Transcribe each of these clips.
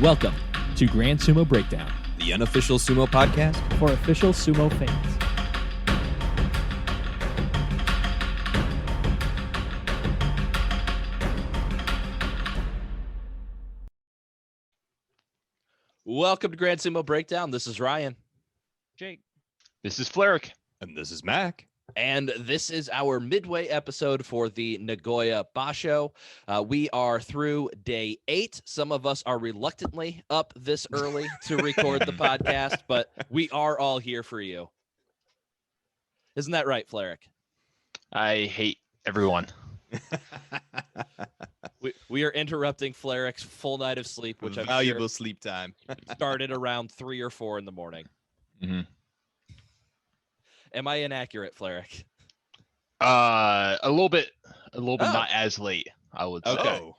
Welcome to Grand Sumo Breakdown, the unofficial sumo podcast for official sumo fans. Welcome to Grand Sumo Breakdown. This is Ryan. Jake. This is Fleric. And this is Mac. And this is our midway episode for the Nagoya basho. We are through day 8. Some of us are reluctantly up this early to record the podcast, but we are all here for you. Isn't that right, Fleric? I hate everyone. We are interrupting Fleric's full night of sleep, which valuable sleep time started around 3 or 4 in the morning. Mm-hmm. Am I inaccurate, Fleric? A little bit not as late, I would say. Okay.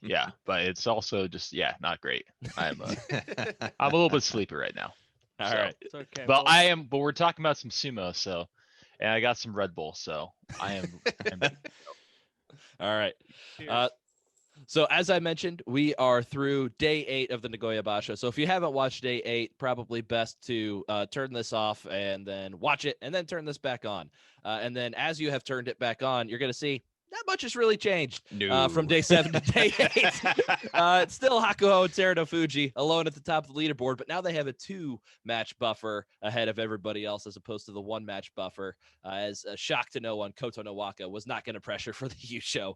Yeah, but it's also just not great. I'm a little bit sleepy right now. All so. right. It's okay. But but we're talking about some sumo, so, and I got some Red Bull, so I am. All right. Cheers. So as I mentioned, we are through day 8 of the Nagoya basho. So if you haven't watched day 8, probably best to turn this off and then watch it and then turn this back on. And then as you have turned it back on, you're going to see not much has really changed from day 7 to day 8. It's still Hakoho and Terunofuji alone at the top of the leaderboard, but now they have a 2-match buffer ahead of everybody else as opposed to the 1-match buffer. As a shock to no one, Koto Nowaka was not going to pressure for the Yusho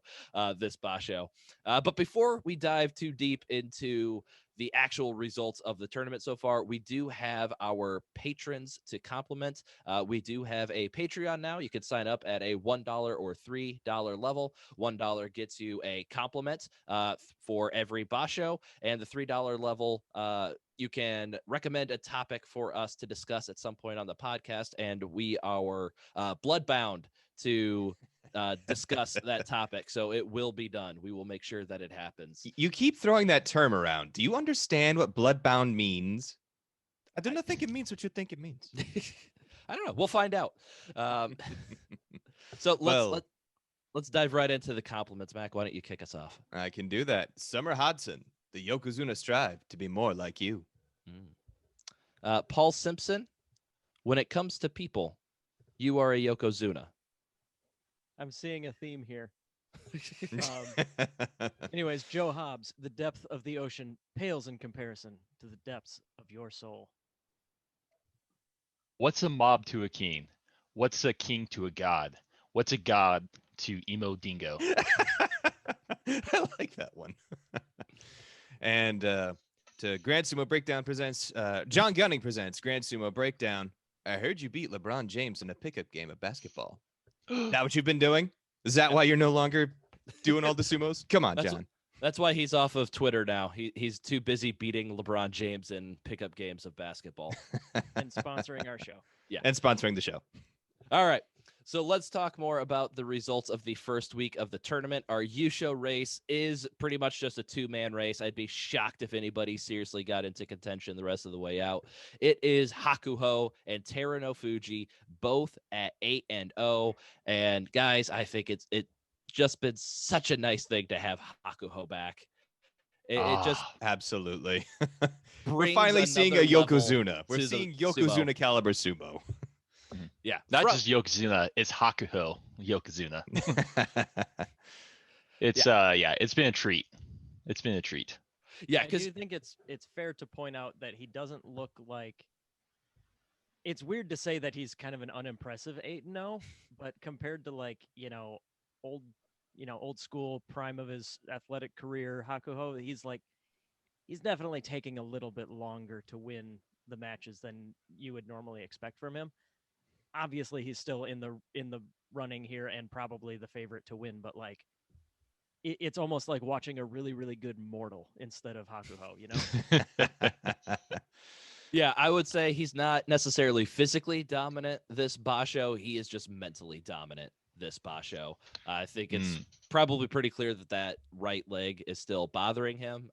this basho. But before we dive too deep into the actual results of the tournament so far, we do have our patrons to compliment. We do have a Patreon now. You can sign up at a $1 or $3 level. $1 gets you a compliment for every basho, and the $3 level, you can recommend a topic for us to discuss at some point on the podcast, and we are bloodbound to discuss that topic, so it will be done. We will make sure that it happens. You keep throwing that term around. Do you understand what bloodbound means? I do not think it means what you think it means. I don't know. We'll find out. So let's dive right into the compliments. Mac, why don't you kick us off? I can do that. Summer Hodson, the Yokozuna strive to be more like you. Paul Simpson, when it comes to people, you are a Yokozuna. I'm seeing a theme here. Anyways, Joe Hobbs, the depth of the ocean pales in comparison to the depths of your soul. What's a mob to a king? What's a king to a god? What's a god to emo dingo? I like that one. And to Grand Sumo Breakdown presents, John Gunning presents Grand Sumo Breakdown. I heard you beat LeBron James in a pickup game of basketball. That what you've been doing? Is that why you're no longer doing all the sumos? Come on, John. That's why he's off of Twitter now. He's too busy beating LeBron James in pickup games of basketball. And sponsoring our show. Yeah. And sponsoring the show. All right. So let's talk more about the results of the first week of the tournament. Our Yusho race is pretty much just a 2-man race. I'd be shocked if anybody seriously got into contention the rest of the way out. It is Hakoho and Terunofuji, both at 8-0. And guys, I think it's just been such a nice thing to have Hakoho back. It just absolutely. We're brings finally seeing a another level Yokozuna. We're to the seeing sumo. Yokozuna caliber sumo. Yeah. Not just Yokozuna, it's Hakoho Yokozuna. It's it's been a treat. It's been a treat. Yeah, I because do think it's fair to point out that he doesn't look like. It's weird to say that he's kind of an unimpressive 8-0, but compared to old school prime of his athletic career, Hakoho, he's definitely taking a little bit longer to win the matches than you would normally expect from him. Obviously, he's still in the running here and probably the favorite to win, but it's almost like watching a really, really good mortal instead of Hakoho, you know? Yeah, I would say he's not necessarily physically dominant this basho. He is just mentally dominant this basho. I think it's probably pretty clear that right leg is still bothering him.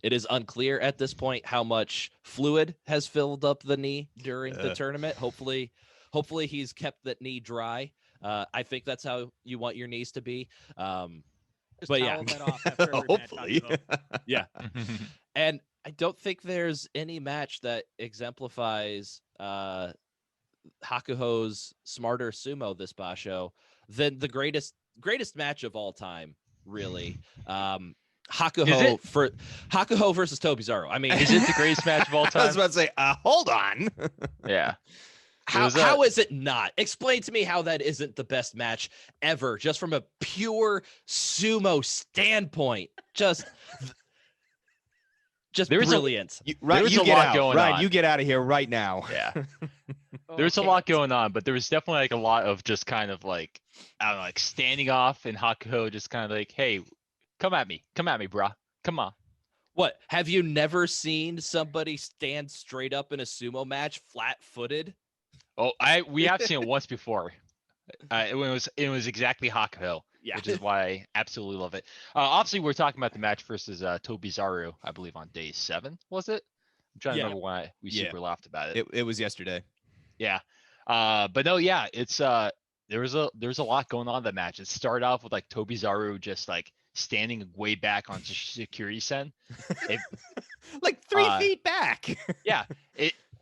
It is unclear at this point how much fluid has filled up the knee during the tournament. Hopefully he's kept that knee dry. I think that's how you want your knees to be. Just But towel yeah. that off after every match, Hopefully. Hakoho. Yeah. And I don't think there's any match that exemplifies Hakuho's smarter sumo this basho than the greatest match of all time, really. Is it? Hakuho versus Tobizaru. I mean, Is it the greatest match of all I was time? about to say, hold on. Yeah. how is it not? Explain to me how that isn't the best match ever, just from a pure sumo standpoint. Just There was brilliant. Ryan, was you a get lot out. going Ryan, on. you get out of here right now. Yeah. There was a Okay. lot going on, but there was definitely like a lot of just kind of like, I don't know, like standing off, and Hakuho just kind of like, hey, come at me, brah, come on. What, have you never seen somebody stand straight up in a sumo match flat-footed? Oh, we have seen it once before. It was exactly Hakuho, Yeah. which is why I absolutely love it. Obviously, we're talking about the match versus Tobizaru, I believe on day 7, was it? I'm trying to remember why we Yeah. super laughed about it. It was yesterday. Yeah. But no, yeah, it's there was a lot going on in that match. It started off with like Tobizaru just like standing way back on security sen. Like 3 Uh, feet back. Yeah.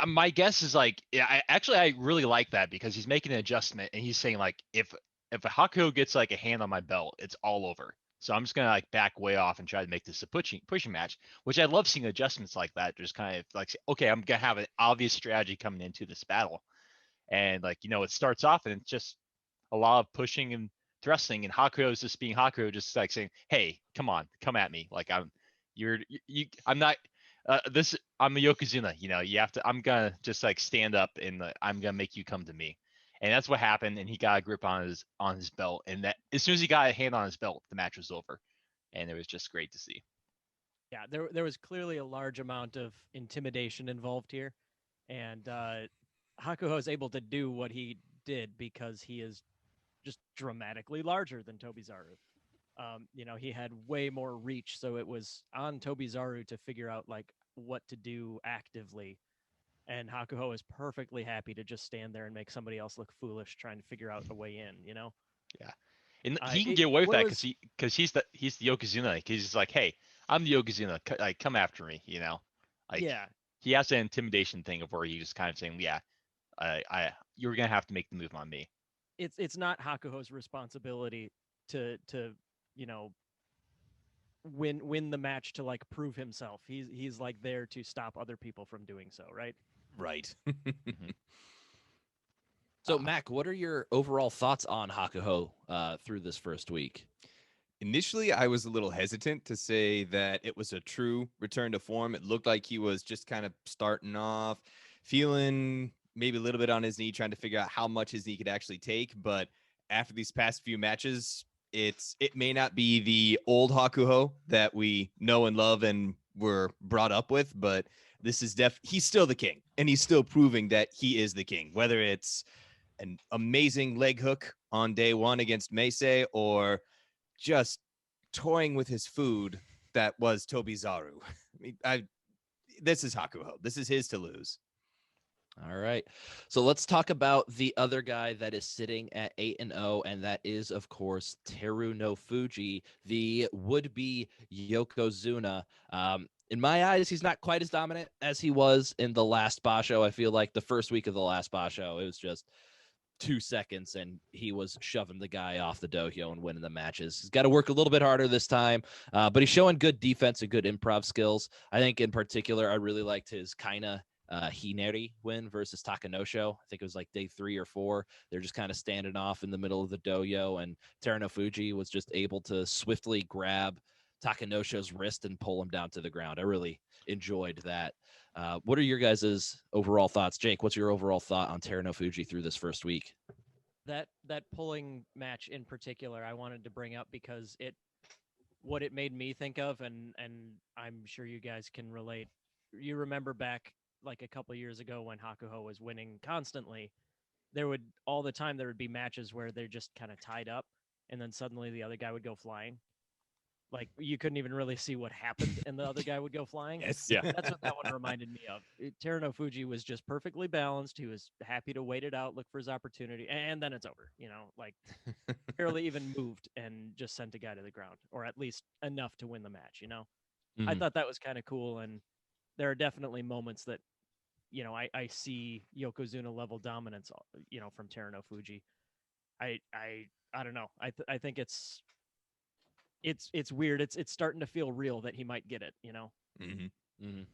My guess is like, yeah, I really like that because he's making an adjustment and he's saying like, if a Hakuho gets like a hand on my belt, it's all over. So I'm just gonna like back way off and try to make this a pushing match, which I love seeing adjustments like that. Just kind of like, okay, I'm gonna have an obvious strategy coming into this battle. And like, it starts off and it's just a lot of pushing and thrusting, and Hakuho is just being Hakuho, just like saying, hey, come on, come at me. Like I'm not this I'm a Yokozuna, you have to, I'm gonna just like stand up and I'm gonna make you come to me. And that's what happened, and he got a grip on his belt, and that as soon as he got a hand on his belt, the match was over. And it was just great to see. Yeah, there was clearly a large amount of intimidation involved here, and Hakuho is able to do what he did because he is just dramatically larger than Tobizaru. He had way more reach, so it was on Tobizaru to figure out like what to do actively. And Hakuho is perfectly happy to just stand there and make somebody else look foolish trying to figure out a way in. Yeah. And he can get away with what that was- because he's the Yokozuna. Like, he's just like, hey, I'm the Yokozuna. Like, come after me. Like, Yeah, he has an intimidation thing of where he's just kind of saying, yeah, you're gonna have to make the move on me. it's not Hakuho's responsibility to you know win the match to like prove himself. He's like there to stop other people from doing so, right? Right. So, Mac, what are your overall thoughts on Hakuho through this first week? Initially, I was a little hesitant to say that it was a true return to form. It looked like he was just kind of starting off, feeling maybe a little bit on his knee, trying to figure out how much his knee could actually take. But after these past few matches, it may not be the old Hakuho that we know and love and were brought up with, but this is he's still the king, and he's still proving that he is the king, whether it's an amazing leg hook on day 1 against Meisei or just toying with his food that was Tobizaru. I mean, this is Hakuho. This is his to lose. All right. So let's talk about the other guy that is sitting at 8-0, and that is, of course, Teru no Fuji, the would-be Yokozuna. In my eyes, he's not quite as dominant as he was in the last basho. I feel like the first week of the last basho, it was just 2 seconds and he was shoving the guy off the dohyo and winning the matches. He's got to work a little bit harder this time, but he's showing good defense and good improv skills. I think in particular, I really liked his Kaina Hineri win versus Takanosho. I think it was like day 3 or 4. They're just kind of standing off in the middle of the dohyo, and Teru no Fuji was just able to swiftly grab Takanosho's wrist and pull him down to the ground. I really enjoyed that. What are your guys' overall thoughts? Jake, what's your overall thought on Teru no Fuji through this first week? That pulling match in particular, I wanted to bring up because what it made me think of, and I'm sure you guys can relate. You remember back like a couple years ago when Hakuho was winning constantly, there would be matches where they're just kind of tied up, and then suddenly the other guy would go flying. Like you couldn't even really see what happened, and the other guy would go flying. Yes. Yeah. That's what that one reminded me of. Teru no Fuji was just perfectly balanced. He was happy to wait it out, look for his opportunity, and then it's over. Like barely even moved and just sent a guy to the ground, or at least enough to win the match. I Mhm. thought that was kind of cool, and there are definitely moments that, I see Yokozuna level dominance, from Teruno Fuji. I don't know. I think it's weird. It's starting to feel real that he might get it. Mm-hmm. Mhm.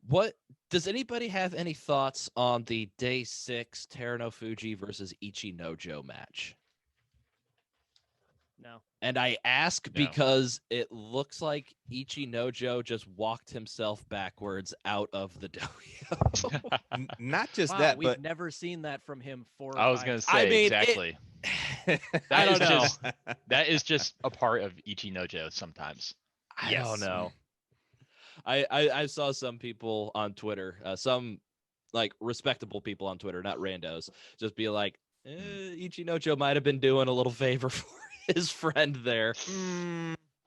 What does anybody have any thoughts on the day 6 Teruno Fuji versus Ichinojo match? No. And I ask No. because it looks like Ichinojo just walked himself backwards out of the dojo. Not just Wow, that, we've but never seen that from him 4 or I was 5 gonna times. I say mean, exactly. I That don't is know. just that is just a part of Ichinojo sometimes. I Yes. don't know. I saw some people on Twitter, some like respectable people on Twitter, not randos, just be like, Ichinojo might have been doing a little favor for his friend there.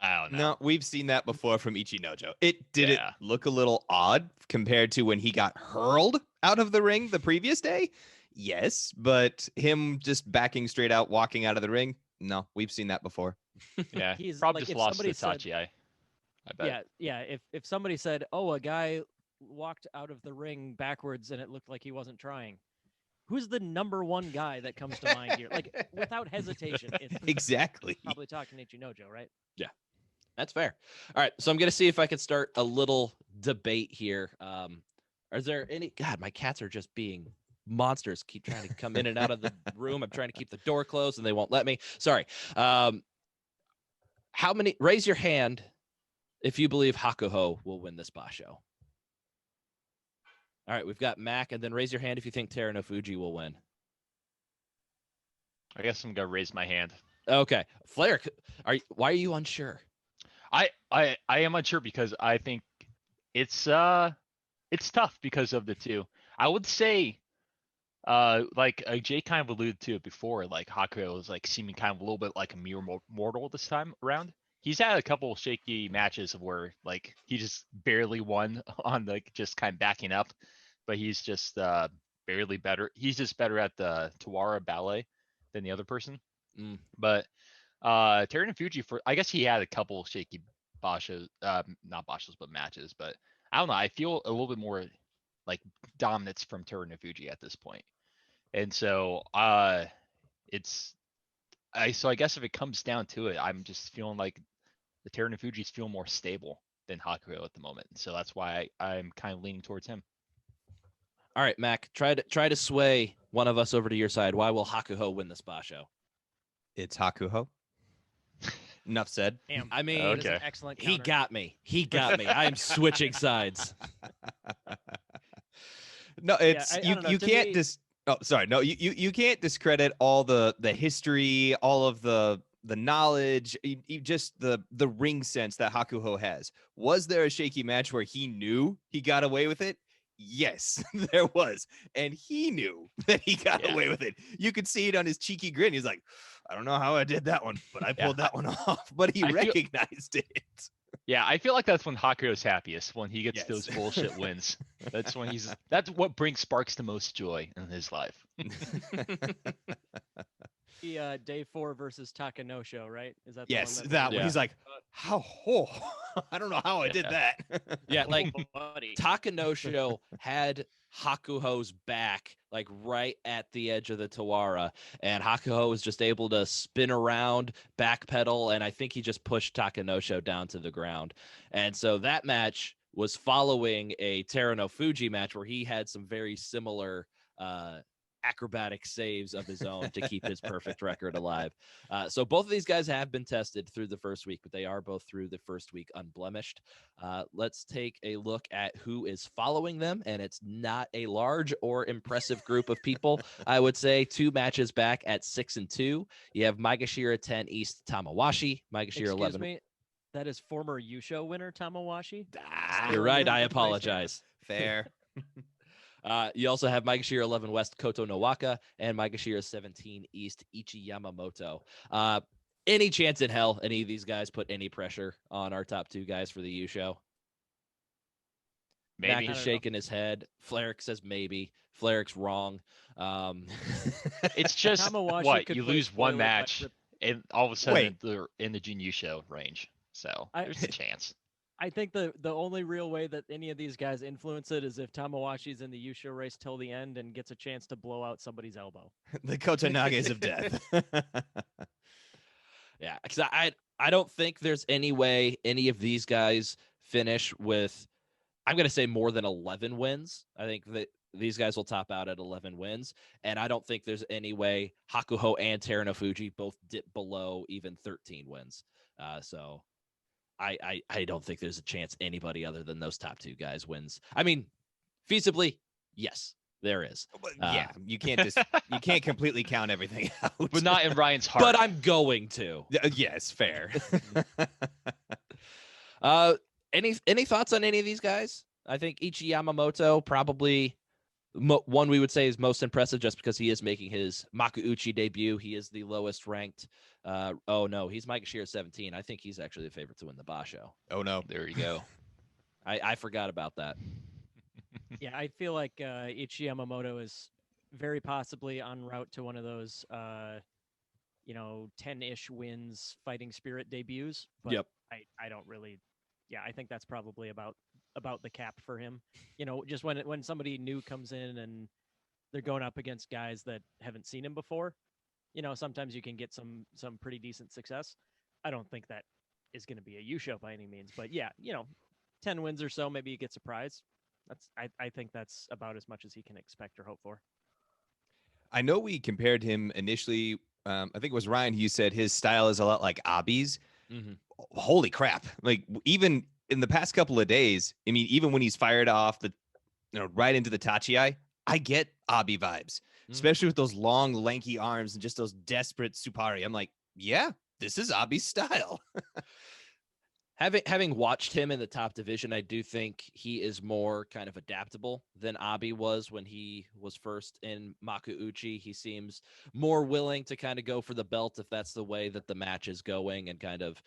I don't know. no, we've seen that before from Ichinojo. It did Yeah. it look a little odd compared to when he got hurled out of the ring the previous day? Yes, but him just backing straight out, walking out of the ring? No, we've seen that before. Yeah. He's Probably like, just if lost somebody to said, Tachi. I bet. yeah. If somebody said, "Oh, a guy walked out of the ring backwards and it looked like he wasn't trying," who's the number one guy that comes to mind here? Like, without hesitation, it's Exactly. probably talking Ichinojo, right? That's fair. All right, so I'm gonna see if I can start a little debate here. Are there any? God, my cats are just being monsters. Keep trying to come in and out of the room. I'm trying to keep the door closed, and they won't let me. Sorry. How many? Raise your hand if you believe Hakoho will win this basho. All right, we've got Mac, and then raise your hand if you think Teruno Fuji will win. I guess I'm gonna raise my hand. Okay, Flair, why are you unsure? I am unsure because I think it's tough because of the two. I would say like Jay kind of alluded to it before, like Hakuo is like seeming kind of a little bit like a mere mortal this time around. He's had a couple shaky matches where like he just barely won on like just kind of backing up, but he's just barely better. He's just better at the Tawara ballet than the other person. Mm. But Teruno Fuji, for I guess he had a couple shaky bashos, not bashos but matches, but I don't know. I feel a little bit more like dominance from Teruno Fuji at this point. And so it's I guess if it comes down to it, I'm just feeling like the Teruno Fuji's feel more stable than Hakuo at the moment. So that's why I'm kind of leaning towards him. All right, Mac, try to sway one of us over to your side. Why will Hakuho win this basho? It's Hakuho. Enough said. Damn. I mean, That is an Okay. excellent he counter. got me. He got me. I'm switching sides. No, it's I you. don't know, You to can't me- just. Oh, sorry. No, you can't discredit all the history, all of the knowledge, just the ring sense that Hakuho has. Was there a shaky match where he knew he got away with it? Yes, there was, and he knew that he got Yeah. away with it. You could see it on his cheeky grin. He's like, "I don't know how I did that one, but I Yeah, pulled that one off." But he I feel- recognized it. Yeah, I feel like that's when Hakuo's happiest, when he gets Yes. those bullshit wins. That's when that's what brings Sparks the most joy in his life. The day 4 versus Takanosho, right? Is that the Yes, one that one. Yeah. He's like, how? Oh, I don't know how I did Yeah. that. Yeah, like buddy. Takanosho had Hakuho's back, like right at the edge of the Tawara, and Hakuho was just able to spin around, backpedal, and I think he just pushed Takanosho down to the ground. And so that match was following a Teruno Fuji match where he had some very similar acrobatic saves of his own to keep his perfect record alive. So both of these guys have been tested through the first week, but they are both through the first week unblemished. Let's take a look at who is following them, and it's not a large or impressive group of people. I would say 2 matches back at 6-2. You have Maegashira 10 East Tamawashi, Maegashira Excuse 11. me. That is former Yusho winner Tamawashi. Ah, You're right. in I first place here. apologize. fair. You also have Maegashira 11 West Koto Nowaka and Maegashira 17 East Ichi Yamamoto. Any chance in hell any of these guys put any pressure on our top 2 guys for the U show? Maybe. Mac I is don't know. shaking his head. Flarek says maybe. Flarek's wrong. It's just Tamawashi what could you play lose one spoiler by match, rip- and all of a sudden Wait. they're in the Junior show range. So there's a chance. I think the only real way that any of these guys influence it is if Tamawashi's in the Yusho race till the end and gets a chance to blow out somebody's elbow. The Kotanages of death. Yeah, because I don't think there's any way any of these guys finish with, I'm going to say, more than 11 wins. I think that these guys will top out at 11 wins, and I don't think there's any way Hakuho and Terunofuji both dip below even 13 wins. So I don't think there's a chance anybody other than those top two guys wins. I mean, feasibly, yes, there is. Yeah, you can't completely count everything out. But not in Ryan's heart. But I'm going to. Yes, fair. Any thoughts on any of these guys? I think Ichi Yamamoto probably one we would say is most impressive just because he is making his Makuuchi debut. He is the lowest ranked. Oh no, he's Mike Shear 17. I think he's actually the favorite to win the basho. Oh no, there you go. I forgot about that. Yeah, I feel like Ichi Yamamoto is very possibly en route to one of those 10-ish wins fighting spirit debuts. But Yep. I don't really. Yeah, I think that's probably about the cap for him. Just when somebody new comes in and they're going up against guys that haven't seen him before, sometimes you can get some pretty decent success. I don't think that is going to be a Yusho by any means, but yeah, 10 wins or so, maybe you get surprised. I think that's about as much as he can expect or hope for. I know we compared him initially. I think it was Ryan who said his style is a lot like Abi's. Mm-hmm. Holy crap. Like, even in the past couple of days, I mean, even when he's fired off right into the Tachiai, I get Abi vibes, especially with those long, lanky arms and just those desperate Supari. I'm like, yeah, this is Abi's style. Having watched him in the top division, I do think he is more kind of adaptable than Abi was when he was first in Makuuchi. He seems more willing to kind of go for the belt if that's the way that the match is going, and kind of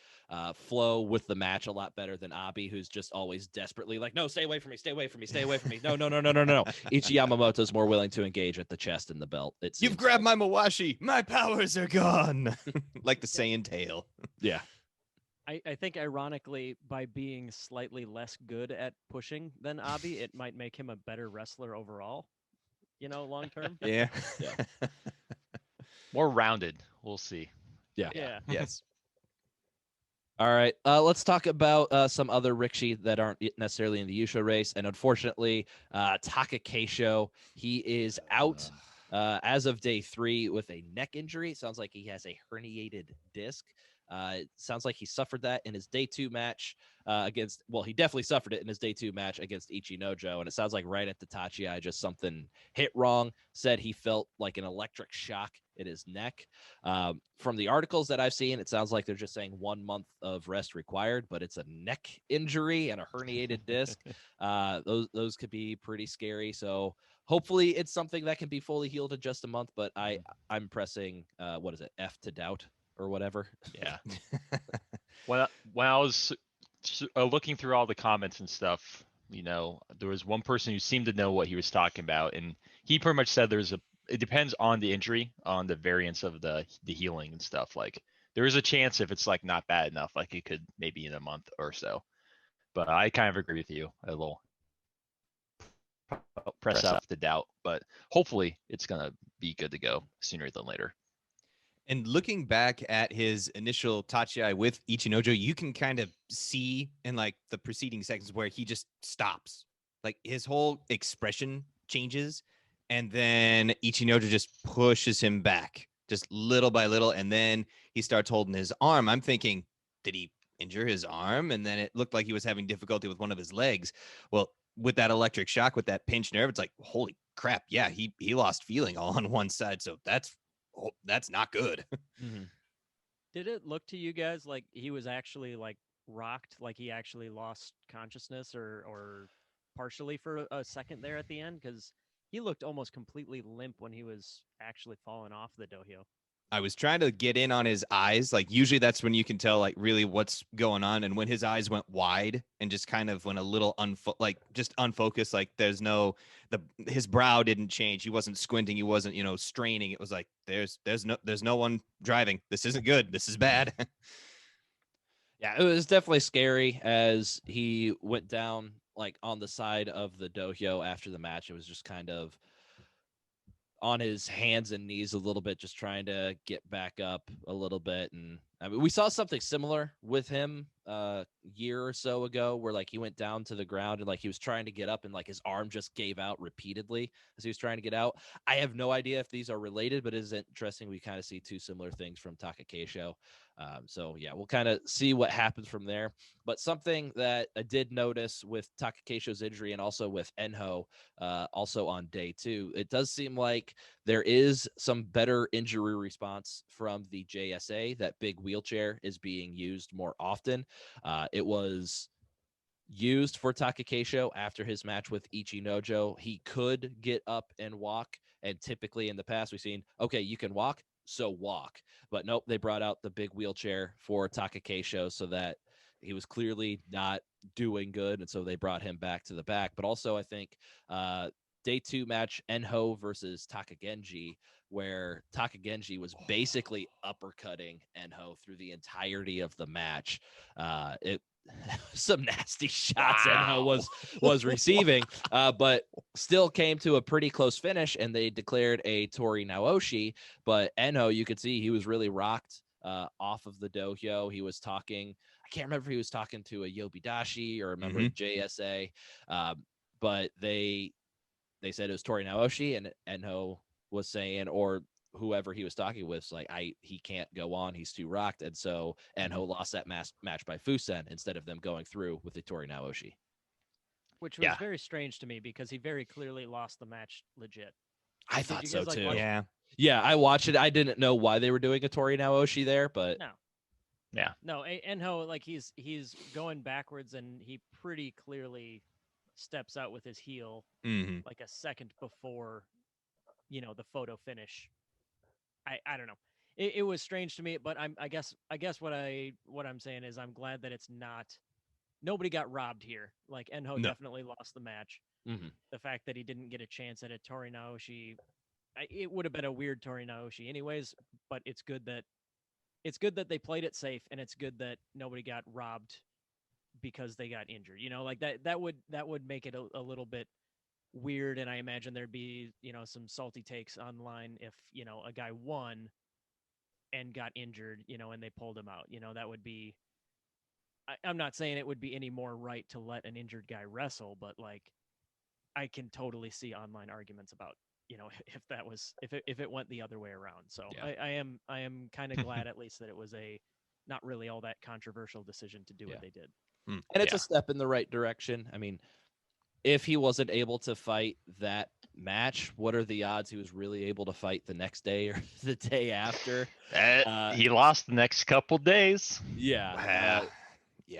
flow with the match a lot better than Abi, who's just always desperately like, no, stay away from me, stay away from me, stay away from me. No. Ichi Yamamoto's more willing to engage at the chest and the belt. You've grabbed my Mawashi. My powers are gone. Like the Saiyan tail. Yeah. I think, ironically, by being slightly less good at pushing than Abi, it might make him a better wrestler overall, long term. Yeah. More rounded. We'll see. Yeah. Yes. All right. Let's talk about some other Rikishi that aren't necessarily in the Yusho race. And unfortunately, Takayasu, he is out as of day 3 with a neck injury. Sounds like he has a herniated disc. It sounds like he suffered that in his day 2 match he definitely suffered it in his day 2 match against Ichinojo. And it sounds like right at the Tachiai, just something hit wrong. Said he felt like an electric shock in his neck. From the articles that I've seen, it sounds like they're just saying 1 month of rest required, but it's a neck injury and a herniated disc. Those could be pretty scary. So hopefully it's something that can be fully healed in just a month, but I'm pressing, F to doubt or whatever. Yeah. when I was looking through all the comments and stuff, there was one person who seemed to know what he was talking about, and he pretty much said it depends on the injury, on the variance of the healing and stuff. Like, there is a chance if it's like not bad enough, like it could maybe in a month or so. But I kind of agree with you a little. Press out the doubt, but hopefully it's gonna be good to go sooner than later. And looking back at his initial Tachiai with Ichinojo, you can kind of see in like the preceding seconds where he just stops. Like, his whole expression changes, and then Ichinojo just pushes him back just little by little, and then he starts holding his arm. I'm thinking, did he injure his arm? And then it looked like he was having difficulty with one of his legs. Well, with that electric shock, with that pinched nerve, it's like, holy crap, yeah, he lost feeling all on one side. So that's not good. Mm-hmm. Did it look to you guys like he was actually like rocked, like he actually lost consciousness or partially for a second there at the end? Because he looked almost completely limp when he was actually falling off the dohyo. I was trying to get in on his eyes. Like, usually that's when you can tell like really what's going on. And when his eyes went wide and just kind of went a little just unfocused, like his brow didn't change. He wasn't squinting. He wasn't, straining. It was like, there's no one driving. This isn't good. This is bad. Yeah, it was definitely scary as he went down like on the side of the dohyo after the match. It was just kind of on his hands and knees a little bit, just trying to get back up a little bit. And I mean, we saw something similar with him a year or so ago, where like he went down to the ground and like he was trying to get up, and like his arm just gave out repeatedly as he was trying to get out. I have no idea if these are related, but it is interesting. We kind of see two similar things from Takayasu. So yeah, we'll kind of see what happens from there. But something that I did notice with Takakesho's injury and also with Enho, also on day 2, it does seem like there is some better injury response from the JSA. That big wheelchair is being used more often. It was used for Takakeisho after his match with Ichinojo. He could get up and walk, and typically in the past we've seen, okay, you can walk, so walk. But nope, they brought out the big wheelchair for Takakeisho so that he was clearly not doing good, and so they brought him back to the back. But also, I think day 2 match, Enho versus Takagenji, where Takagenji was basically uppercutting Enho through the entirety of the match. It some nasty shots Enho was receiving, but still came to a pretty close finish, and they declared a Tori Naoshi. But Enho, you could see he was really rocked off of the dohyo. He was talking, I can't remember if he was talking to a Yobidashi or a member of JSA, but they said it was Tori Naoshi, and Enho was saying, or whoever he was talking with, like, he can't go on, he's too rocked. And so Enho lost that match by Fusen instead of them going through with the Tori Naoshi. Which was very strange to me because he very clearly lost the match legit. I thought so like, too. Yeah, I watched it. I didn't know why they were doing a Tori Naoshi there, but no, Enho, like he's going backwards, and he pretty clearly steps out with his heel like a second before, the photo finish. I don't know. It was strange to me, but I guess what I'm saying is I'm glad that it's not, nobody got robbed here. Like Enho definitely lost the match. The fact that he didn't get a chance at a Tori Naoshi, it would have been a weird Tori Naoshi anyways, but it's good that they played it safe, and it's good that nobody got robbed because they got injured. Like that would make it a little bit weird, and I imagine there'd be, some salty takes online if, a guy won and got injured, and they pulled him out. That would be, I'm not saying it would be any more right to let an injured guy wrestle, but like I can totally see online arguments about, if it went the other way around. So I am kind of glad at least that it was a not really all that controversial decision to do what they did. And it's a step in the right direction. I mean, if he wasn't able to fight that match, what are the odds he was really able to fight the next day or the day after? He lost the next couple days. Yeah.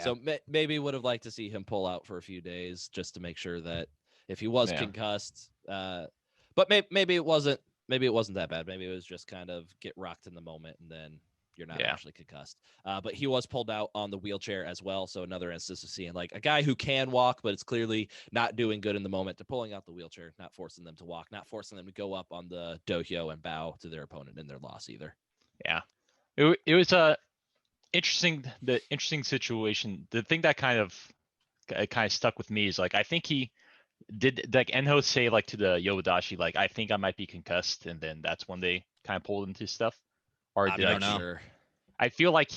So maybe would have liked to see him pull out for a few days just to make sure that if he was concussed, but maybe it wasn't that bad. Maybe it was just kind of get rocked in the moment, and then you're not actually concussed. But he was pulled out on the wheelchair as well. So another instance of seeing like a guy who can walk, but it's clearly not doing good in the moment, to pulling out the wheelchair, not forcing them to walk, not forcing them to go up on the dohyo and bow to their opponent in their loss either. Yeah. It was a interesting situation. The thing that kind of stuck with me is like, I think he did, like Enho say like to the Yobidashi, like, I think I might be concussed, and then that's when they kind of pulled into stuff. Or did I know? Sure. I feel like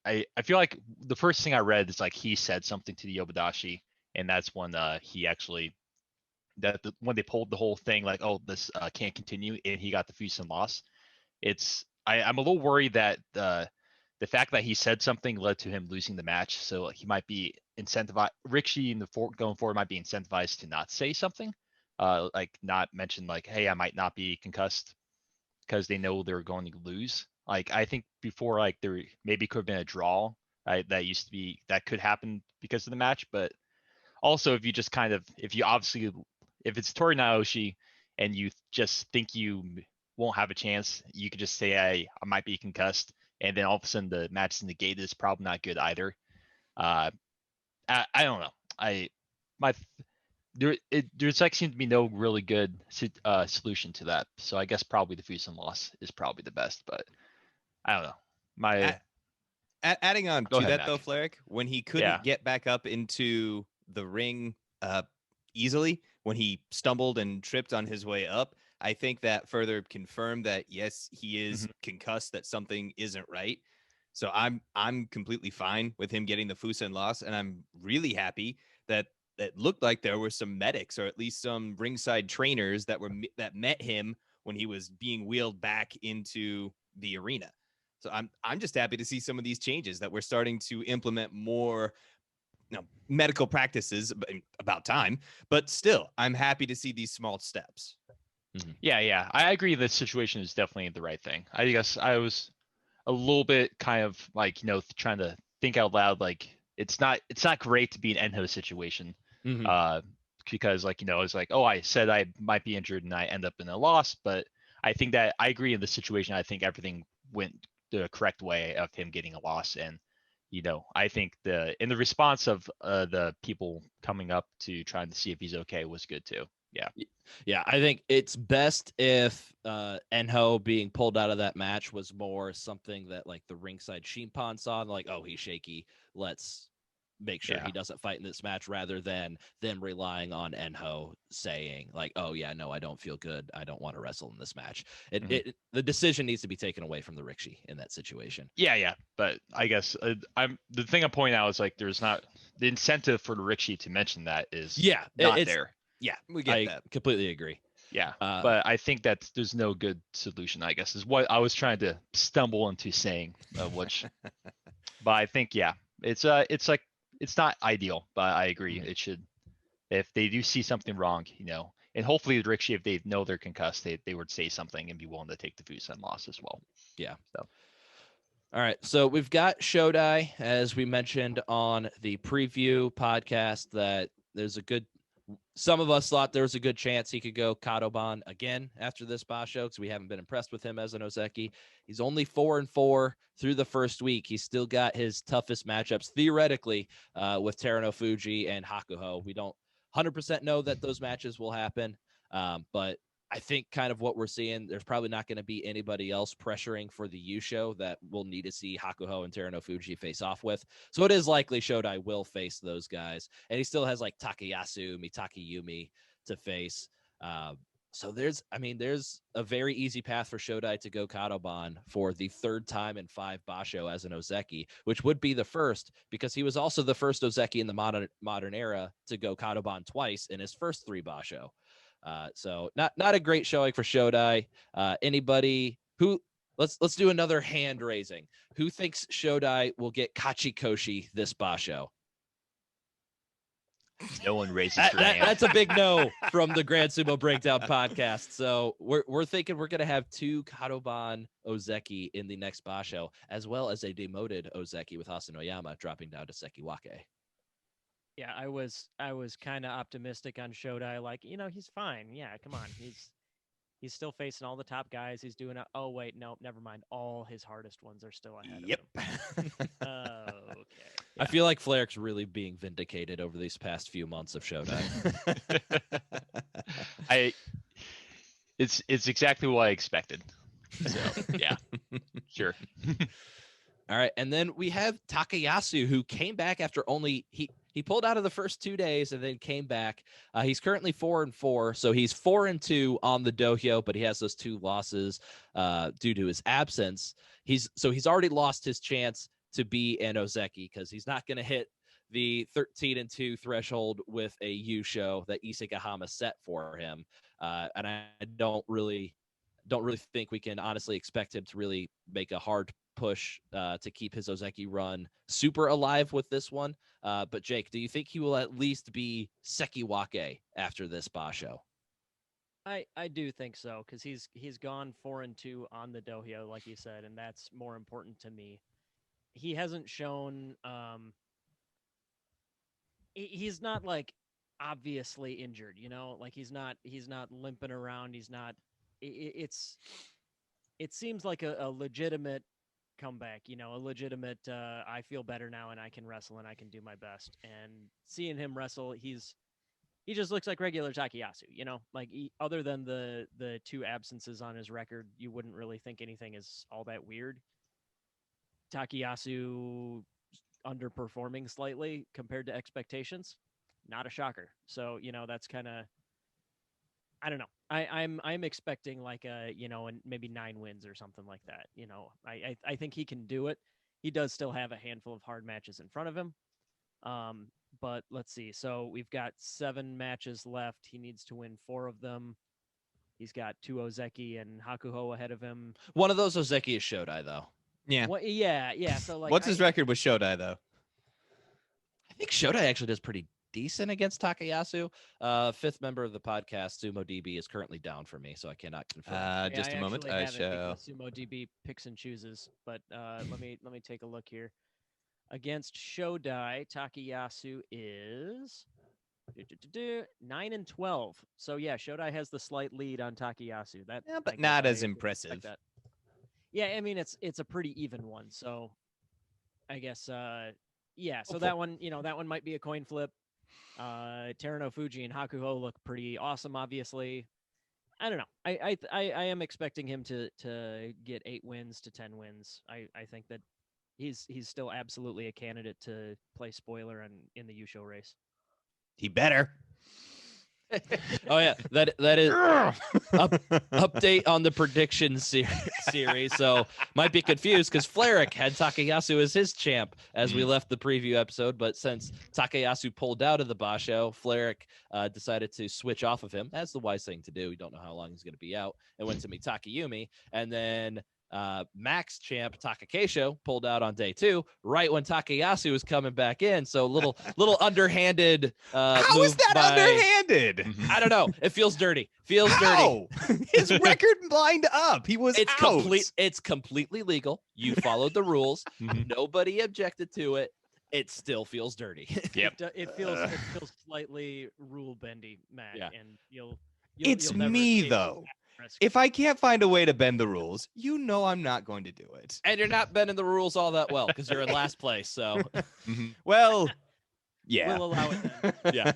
I feel like the first thing I read is like he said something to the Yobidashi, and that's when he actually when they pulled the whole thing, like, oh, this can't continue, and he got the Fusen loss. I'm a little worried that the fact that he said something led to him losing the match, so he might be incentivized. Rikshi going forward might be incentivized to not say something, like not mention like, hey, I might not be concussed, because they know they're going to lose. Like I think before, like there maybe could have been a draw, right? That could happen because of the match. But also, if it's Tori Naoshi and you just think you won't have a chance, you could just say I might be concussed, and then all of a sudden the match is negated. Is probably not good either. I don't know. There's like seems to be no really good solution to that. So I guess probably the Fusen loss is probably the best, but I don't know. Adding on Go to ahead, that though, Mac. Flarek, when he couldn't Yeah. get back up into the ring easily, when he stumbled and tripped on his way up, I think that further confirmed that yes, he is concussed, that something isn't right. So I'm completely fine with him getting the Fusen loss, and I'm really happy that it looked like there were some medics or at least some ringside trainers that met him when he was being wheeled back into the arena. So I'm just happy to see some of these changes, that we're starting to implement more medical practices. About time, but still, I'm happy to see these small steps. Yeah. I agree. This situation is definitely the right thing. I guess I was a little bit kind of like, trying to think out loud. Like it's not great to be an Enho situation. Because like, it's like, oh, I said I might be injured and I end up in a loss. But I think that I agree in the situation. I think everything went the correct way of him getting a loss. And, I think in the response of the people coming up to trying to see if he's okay was good too. Yeah. Yeah, I think it's best if Enho being pulled out of that match was more something that like the ringside Shimpan saw and like, oh, he's shaky. Let's make sure he doesn't fight in this match, rather than them relying on Enho saying like, oh yeah, no, I don't feel good. I don't want to wrestle in this match. The decision needs to be taken away from the Rikishi in that situation. Yeah. But I guess the thing I'm pointing out is like there's not the incentive for the Rikishi to mention that is not there. Yeah, We get I that. completely agree. Yeah, but I think that there's no good solution, I guess, is what I was trying to stumble into saying, which, but I think, it's like, it's not ideal, but I agree. It should, if they do see something wrong, and hopefully the Rikishi, if they know they're concussed, they would say something and be willing to take the Fusen loss as well. Yeah. So. All right, so we've got Shoudai, as we mentioned on the preview podcast, that some of us thought there was a good chance he could go Kadoban again after this basho, because we haven't been impressed with him as an Ozeki. He's only 4-4 through the first week. He's still got his toughest matchups theoretically with Terano Fuji and Hakoho. We don't 100% know that those matches will happen, but I think kind of what we're seeing, there's probably not going to be anybody else pressuring for the Yusho that we'll need to see Hakuho and Terano Fuji face off with. So it is likely Shoudai will face those guys. And he still has like Takayasu, Mitaki Yumi to face. So there's a very easy path for Shoudai to go Kadoban for the third time in 5 basho as an Ozeki, which would be the first, because he was also the first Ozeki in the modern era to go Kadoban twice in his first 3 basho. So not a great showing for Shoudai. Anybody who let's do another hand raising. Who thinks Shoudai will get Kachikoshi this basho? No one raises their hand. That's a big no from the Grand Sumo Breakdown podcast. So we're thinking we're gonna have 2 Kadoban Ozeki in the next basho, as well as a demoted Ozeki with Hasanoyama dropping down to Sekiwake. Yeah, I was kind of optimistic on Shoudai. Like, he's fine. Yeah, come on. He's still facing all the top guys. He's doing oh wait, no, never mind. All his hardest ones are still ahead of him. Okay. I feel like Flarek's really being vindicated over these past few months of Shoudai. It's exactly what I expected. So yeah, sure. All right, and then we have Takayasu, who came back after he pulled out of the first 2 days and then came back. He's currently 4-4, so he's 4-2 on the dohyo, but he has those 2 losses due to his absence. He's already lost his chance to be an Ozeki, because he's not going to hit the 13-2 threshold with a Yusho that Isegahama set for him, and I don't really think we can honestly expect him to really make a hard push to keep his Ozeki run super alive with this one. But Jake, do you think he will at least be Sekiwake after this basho? I do think so, because he's gone 4-2 on the dohyo, like you said, and that's more important to me. He hasn't shown he's not like obviously injured, like he's not limping around. He's not. It seems like a legitimate comeback, a legitimate I feel better now and I can wrestle and I can do my best. And seeing him wrestle, he just looks like regular Takayasu, like other than the 2 absences on his record, you wouldn't really think anything is all that weird. Takayasu underperforming slightly compared to expectations, not a shocker. So, that's kind of, I don't know. I'm expecting like and maybe 9 wins or something like that. I think he can do it. He does still have a handful of hard matches in front of him. But let's see. So we've got 7 matches left. He needs to win 4 of them. He's got 2 Ozeki and Hakuho ahead of him. One of those Ozeki is Shoudai, though. Yeah. Yeah. So like, What's his record with Shoudai though? I think Shoudai actually does pretty decent against Takayasu. 5th member of the podcast, Sumo DB, is currently down for me, so I cannot confirm. Just a moment. I shall. Sumo DB picks and chooses, but let me take a look here. Against Shoudai, Takayasu is 9-12. So yeah, Shoudai has the slight lead on Takayasu. But not as impressive. Yeah, I mean it's a pretty even one. So I guess yeah. So that one, that one might be a coin flip. Terano Fuji and Hakuho look pretty awesome. Obviously, I don't know. I am expecting him to get 8 wins to 10 wins. I think that he's still absolutely a candidate to play spoiler in the Yusho race. He better. Oh yeah, that is update on the prediction series. So might be confused because Fleric had Takayasu as his champ as we left the preview episode, but since Takayasu pulled out of the basho, Fleric decided to switch off of him. That's the wise thing to do. We don't know how long he's going to be out, and went to meet Takayumi, and then Max champ Takakeisho pulled out on day 2, right when Takayasu was coming back in. So little underhanded. How is that underhanded? I don't know. It feels dirty. Dirty. His record lined up. He was out. It's completely legal. You followed the rules. Nobody objected to it. It still feels dirty. Yep. It feels slightly rule bendy, Matt. Yeah. And you'll It's never me escape though. risk. If I can't find a way to bend the rules, I'm not going to do it. And you're not bending the rules all that well because you're in last place. So, well, yeah. We'll allow it then. yeah.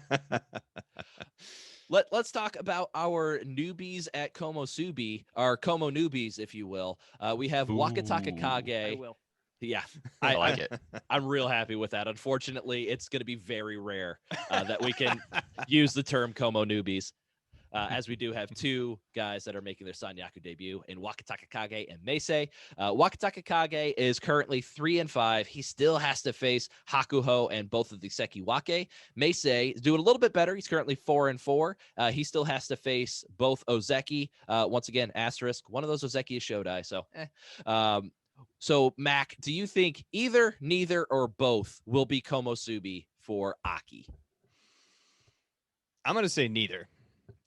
Let's talk about our newbies at Komosubi, our Komo newbies, if you will. We have Wakataka Kage. I will. Yeah, I like it. I'm real happy with that. Unfortunately, it's going to be very rare that we can use the term Komo newbies. As we do have 2 guys that are making their Sanyaku debut in Wakataka Kage and Meisei. Wakataka Kage is currently 3-5. He still has to face Hakuho and both of the Sekiwake. Meisei is doing a little bit better. He's currently 4-4. He still has to face both Ozeki. Once again, asterisk. One of those Ozeki is Shoudai. So, so Mac, do you think either, neither, or both will be Komosubi for Aki? I'm going to say neither.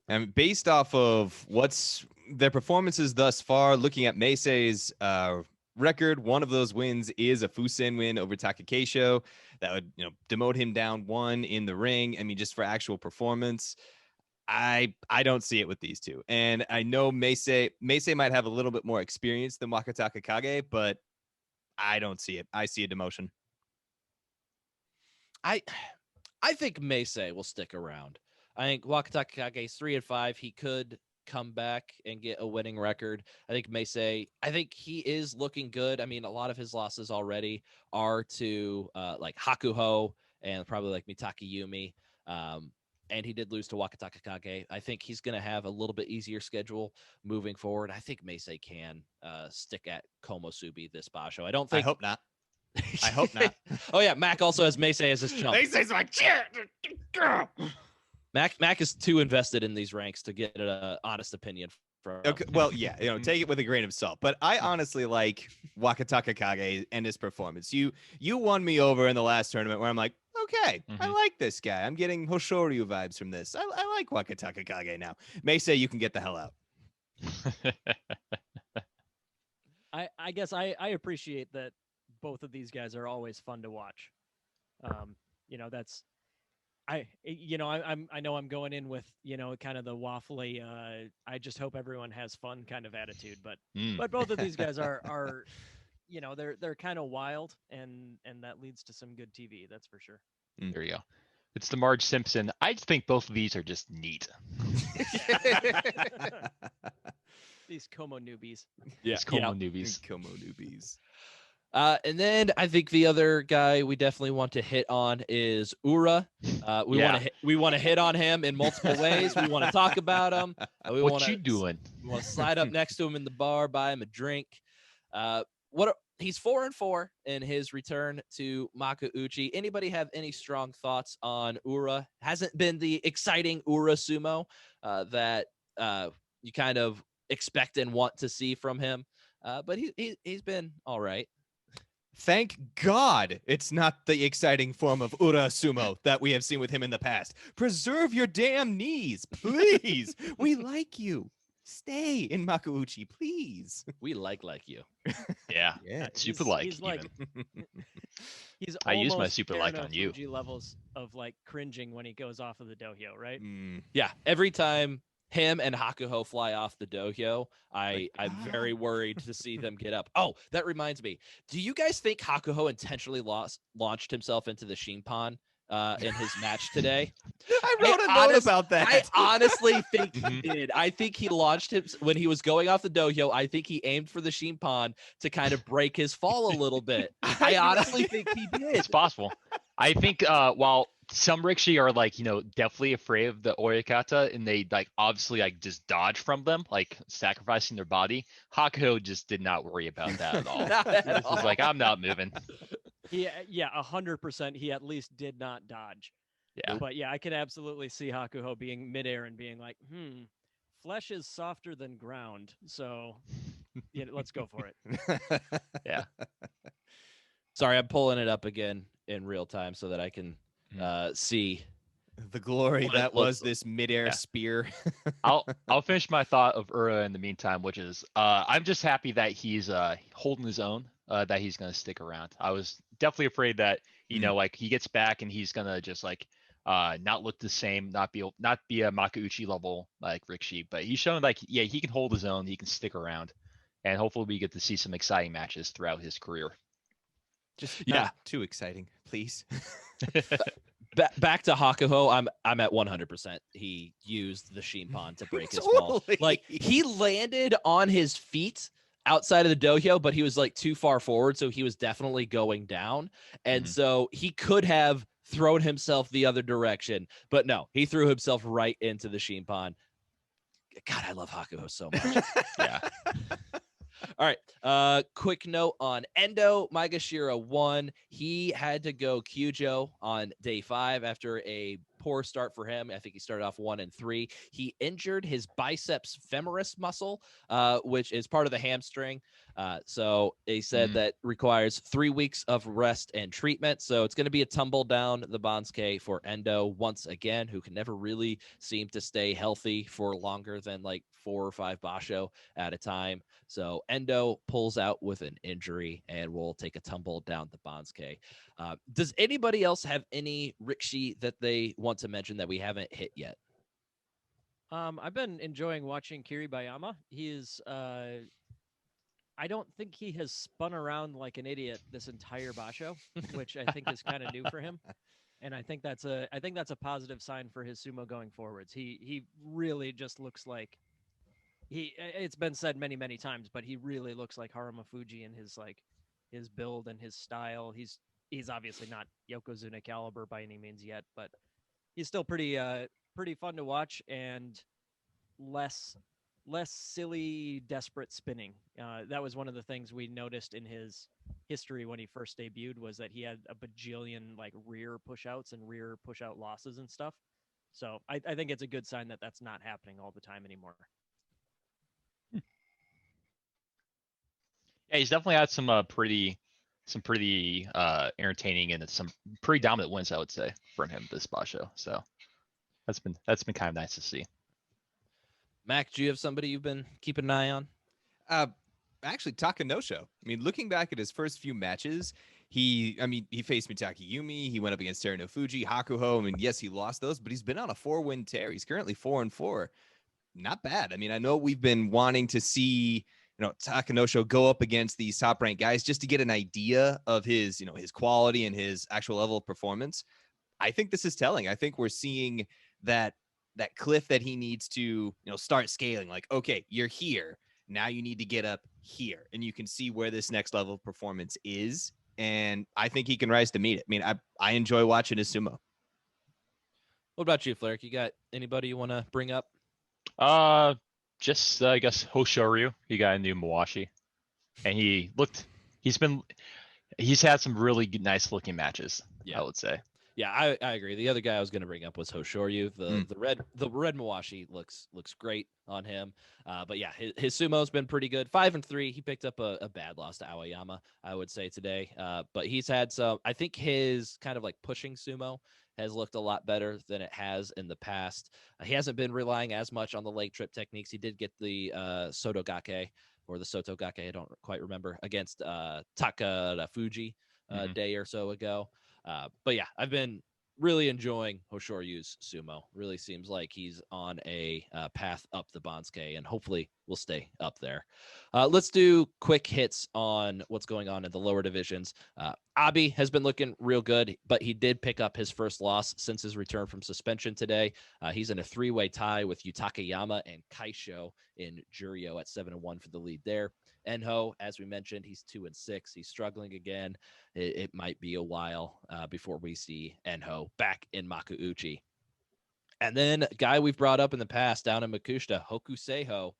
And based off of what's their performances thus far, looking at Meisei's record, one of those wins is a Fusen win over Takakeisho. That would, demote him down 1 in the ring. I mean, just for actual performance, I don't see it with these 2. And I know Meisei might have a little bit more experience than Wakataka Kage, but I don't see it. I see a demotion. I think Meisei will stick around. I think Wakataka Kage is 3-5. He could come back and get a winning record. I think Meisei, he is looking good. I mean, a lot of his losses already are to like Hakuho and probably like Takayumi. And he did lose to Wakataka Kage. I think he's going to have a little bit easier schedule moving forward. I think Meisei can stick at Komosubi this basho. I don't think. I hope not. I hope not. Oh yeah, Mac also has Meisei as his chump. Meisei's my cheer. Mac is too invested in these ranks to get an honest opinion from. Okay, well, yeah, take it with a grain of salt. But I honestly like Wakataka Kage and his performance. You won me over in the last tournament where I'm like, okay, I like this guy. I'm getting Hoshoryu vibes from this. I like Wakataka Kage now. Meisei, you can get the hell out. I guess I appreciate that both of these guys are always fun to watch. That's I know I'm going in with, kind of the waffly, I just hope everyone has fun kind of attitude, but both of these guys are they're kind of wild and that leads to some good TV. That's for sure. There you go. It's the Marge Simpson. I just think both of these are just neat. These Como newbies. Yeah. These Como newbies. Como newbies. And then I think the other guy we definitely want to hit on is Ura. We Yeah. want to hit on him in multiple ways. We want to talk about him. We want What you to doing? we want to slide up next to him in the bar, buy him a drink. He's 4-4 in his return to Makuuchi. Anybody have any strong thoughts on Ura? Hasn't been the exciting Ura sumo that you kind of expect and want to see from him, but he's been all right. Thank God it's not the exciting form of Ura Sumo that we have seen with him in the past. Preserve your damn knees, please. We like you. Stay in Makuuchi, please. We like you. Yeah. Yeah. Super He's like like even. he's I use my almost super like Teruno on you. Fuji levels of like cringing when he goes off of the dohyo, right? Yeah, every time him and Hakoho fly off the dohyo, I'm very worried to see them get up. Oh, that reminds me. Do you guys think Hakoho intentionally launched himself into the Shinpan in his match today? I wrote a note about that. I honestly think he Mhm. did. I think he launched him when he was going off the dohyo. I think he aimed for the Shinpan to kind of break his fall a little bit. I honestly think he did. It's possible. I think while some Rikishi are like, definitely afraid of the Oyakata and they like obviously like just dodge from them, like sacrificing their body, Hakuho just did not worry about that at all. Not at This is like, all. I'm not moving. Yeah, 100%. He at least did not dodge. Yeah. But yeah, I can absolutely see Hakuho being midair and being like, flesh is softer than ground, so yeah, let's go for it. Yeah. Sorry, I'm pulling it up again in real time so that I can see. The glory What it that looks was this midair Yeah. spear. I'll finish my thought of Ura in the meantime, which is I'm just happy that he's holding his own, that he's gonna stick around. I was definitely afraid that like he gets back and he's gonna just like not look the same, not be a Makuuchi level like Rikishi, but he's shown like he can hold his own, he can stick around, and hopefully we get to see some exciting matches throughout his career. Just Yeah. not too exciting, please. Back to Hakuho, I'm at 100%. He used the Shinpan to break his fall. Totally. Like he landed on his feet outside of the dohyo, but he was like too far forward, so he was definitely going down. And Mhm. so he could have thrown himself the other direction, but no, he threw himself right into the Shinpan. God, I love Hakuho so much. Yeah. All right. Quick note on Endo. Maegashira won. He had to go Kyujo on day 5 after a poor start for him. I think he started off 1-3. He injured his biceps femoris muscle, which is part of the hamstring. So they said that requires 3 weeks of rest and treatment. So it's going to be a tumble down the Bansuke for Endo once again, who can never really seem to stay healthy for longer than like 4 or 5 basho at a time. So Endo pulls out with an injury and will take a tumble down the Bansuke. Does anybody else have any Rikishi that they want to mention that we haven't hit yet? I've been enjoying watching Kiribayama. He is I don't think he has spun around like an idiot this entire basho, which I think is kind of new for him. And I think that's a positive sign for his sumo going forwards. He really just looks like it's been said many, many times, but he really looks like Haruma Fuji in his build and his style. He's obviously not Yokozuna caliber by any means yet, but he's still pretty fun to watch and less silly, desperate spinning. That was one of the things we noticed in his history when he first debuted, was that he had a bajillion like rear push-outs and rear push-out losses and stuff. So I think it's a good sign that that's not happening all the time anymore. Yeah, he's definitely had some pretty entertaining and some pretty dominant wins, I would say, from him this basho. So that's been kind of nice to see. Mac, do you have somebody you've been keeping an eye on? Actually, Takanosho. I mean, looking back at his first few matches, he faced Mitake Yumi. He went up against Teruno Fuji, Hakuho. I mean, yes, he lost those, but he's been on a 4-win tear. He's currently 4-4. Not bad. I mean, I know we've been wanting to see, Takanosho go up against these top-ranked guys just to get an idea of his, his quality and his actual level of performance. I think this is telling. I think we're seeing that cliff that he needs to, start scaling. Like, okay, you're here. Now you need to get up here, and you can see where this next level of performance is. And I think he can rise to meet it. I mean, I enjoy watching his sumo. What about you, Flair? You got anybody you want to bring up? Just I guess Hoshoryu. He got a new Mawashi, and he's had some really nice looking matches. Yeah. I would say. Yeah, I agree. The other guy I was going to bring up was Hoshoryu. The red Mawashi looks great on him. But yeah, his sumo's been pretty good. 5-3. He picked up a bad loss to Aoyama, I would say today. But he's had some. I think his kind of like pushing sumo has looked a lot better than it has in the past. He hasn't been relying as much on the leg trip techniques. He did get the Sotogake or the Sotogake, I don't quite remember, against Takayasu day or so ago. But yeah, I've been really enjoying Hoshoryu's sumo. Really seems like he's on a path up the Bansuke, and hopefully we'll stay up there. Let's do quick hits on what's going on in the lower divisions. Abi has been looking real good, but he did pick up his first loss since his return from suspension today. He's in a 3-way tie with Yutakayama and Kaisho in Juryo at 7-1 for the lead there. Enho, as we mentioned, he's 2-6. He's struggling again. It might be a while before we see Enho back in Makuuchi. And then a guy we've brought up in the past down in Makushita, Hokuseiho,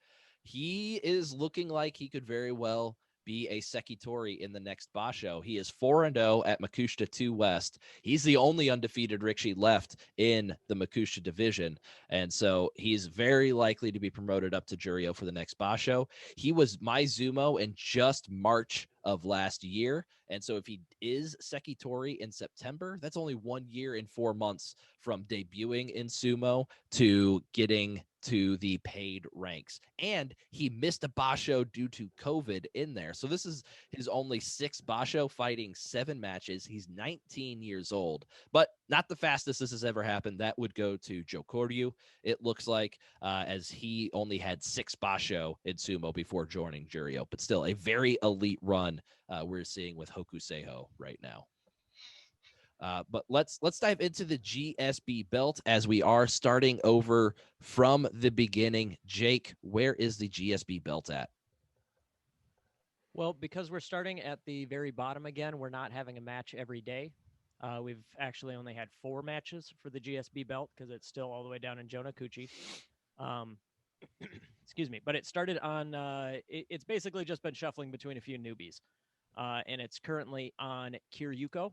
he is looking like he could very well be a Sekitori in the next basho. He is 4-0 at Makushita 2 West. He's the only undefeated Rikshi left in the Makushita division. And so he's very likely to be promoted up to Juryo for the next basho. He was my Zumo in just March of last year. And so if he is Sekitori in September, that's only 1 year and 4 months from debuting in sumo to getting to the paid ranks. And he missed a basho due to COVID in there. So this is his only 6th basho, fighting 7 matches. He's 19 years old, but not the fastest this has ever happened. That would go to Jokoryu, it looks like, as he only had 6 basho in sumo before joining Juryo, but still a very elite run we're seeing with Hokuseiho right now. But let's dive into the GSB belt as we are starting over from the beginning. Jake, where is the GSB belt at? Well, because we're starting at the very bottom again, we're not having a match every day. We've actually only had 4 matches for the GSB belt because it's still all the way down in Jonakuchi. Excuse me. But it started on, it's basically just been shuffling between a few newbies. And it's currently on Kiryuko,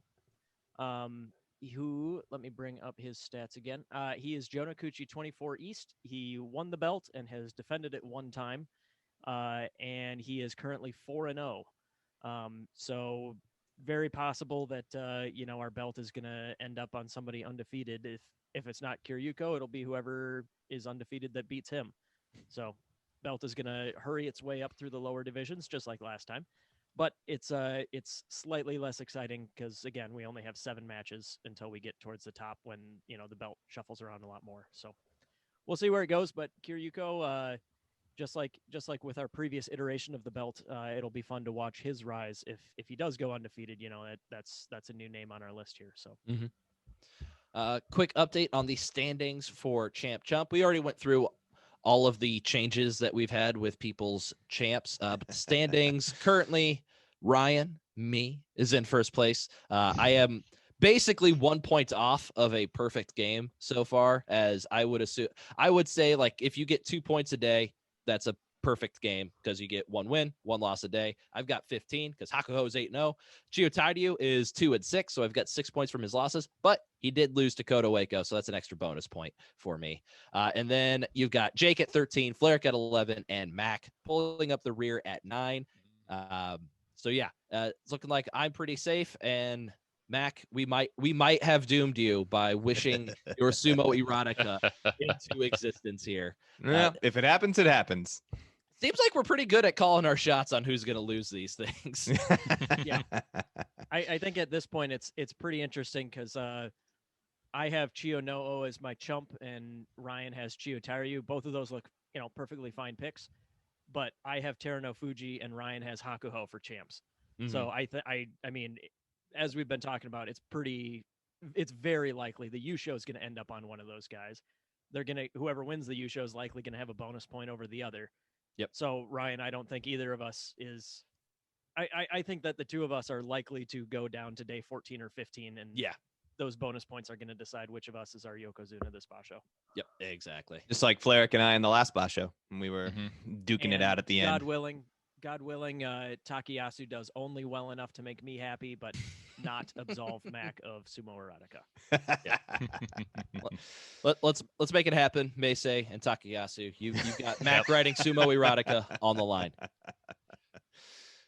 who, let me bring up his stats again. He is Jonakuchi 24 East. He won the belt and has defended it 1 time. And he is currently 4-0. So very possible that, our belt is going to end up on somebody undefeated. If it's not Kiryuko, it'll be whoever is undefeated that beats him. So belt is going to hurry its way up through the lower divisions, just like last time. But it's slightly less exciting because, again, we only have 7 matches until we get towards the top when, the belt shuffles around a lot more. So we'll see where it goes. But Kiryuko, just like with our previous iteration of the belt, it'll be fun to watch his rise if he does go undefeated. That's a new name on our list here. So. Quick update on the standings for Champ Chump. We already went through all of the changes that we've had with people's champs. But the standings currently, Ryan, me, is in first place. I am basically 1 point off of a perfect game so far, as I would say, like, if you get 2 points a day, that's a perfect game because you get 1 win, 1 loss a day. I've got 15 because Hakoho is 8-0. Chiyotairyu is 2-6, so I've got 6 points from his losses, but he did lose to Koto Waco, so that's an extra bonus point for me. And then you've got Jake at 13, Flarik at 11, and Mac pulling up the rear at 9. So yeah, it's looking like I'm pretty safe. And Mac, we might have doomed you by wishing your sumo erotica into existence here. Well, if it happens, it happens. Seems like we're pretty good at calling our shots on who's going to lose these things. Yeah, I think at this point it's pretty interesting because I have Chiyo No-O as my chump and Ryan has Chiyotairyu. Both of those look perfectly fine picks, but I have Terano Fuji and Ryan has Hakuho for champs. Mm-hmm. So I mean, as we've been talking about, it's very likely the U show is going to end up on one of those guys. Whoever wins the U show is likely going to have a bonus point over the other. Yep. So Ryan, I don't think either of us is. I think that the two of us are likely to go down to day 14 or 15, and Yeah. those bonus points are going to decide which of us is our Yokozuna this basho. Yep. Exactly. Just like Fleric and I in the last basho when we were duking it And out at the end. God willing, Takayasu does only well enough to make me happy, but not absolve Mac of sumo erotica. Let's make it happen, Meisei and Takayasu. You've got Mac writing sumo erotica on the line.